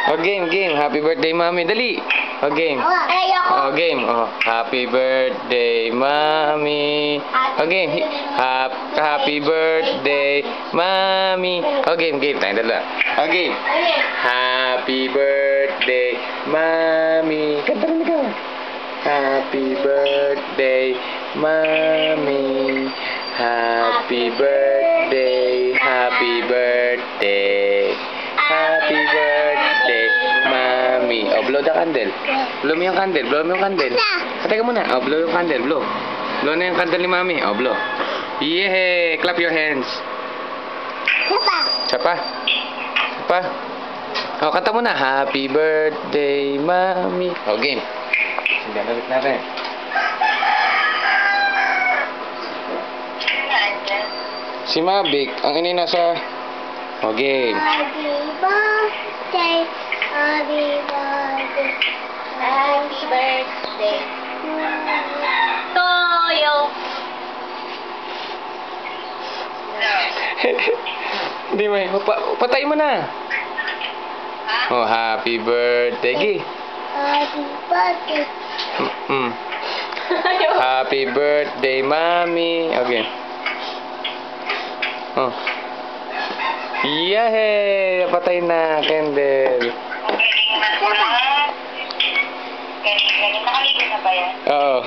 Oh, game, game. Happy birthday, Mami. Dali. Oh, game. Ayoko. Oh, game. Oh, happy birthday, Mami. Oh, game. Happy birthday, Mami. Oh, game, game. Tayong dalawa. Oh, game. Happy birthday, Mami. Kanta rin ikaw. Happy birthday, Mami. Happy birthday, happy birthday. Happy birthday, Mami. Oh, blow the candle. Blow mo yung candle, blow mo yung candle. Teka muna. Oh, blow yung candle, blow. Blow na yung candle ni Mami. Oh, blow. Yay! Clap your hands. Sapa. Sapa. Oh, kanta mo na. Happy birthday, Mami. Oh, game. Sige, ulit natin. Si Mabik, ang ini nasa... Oh, game. Happy birthday, happy birthday, happy birthday to you. Hindi may, patay mo na. Oh, happy birthday. Gi. Happy birthday. Happy birthday, Mami. Okay. Oh. Yay! Patay na, candle. Galing na ba yan? Oo.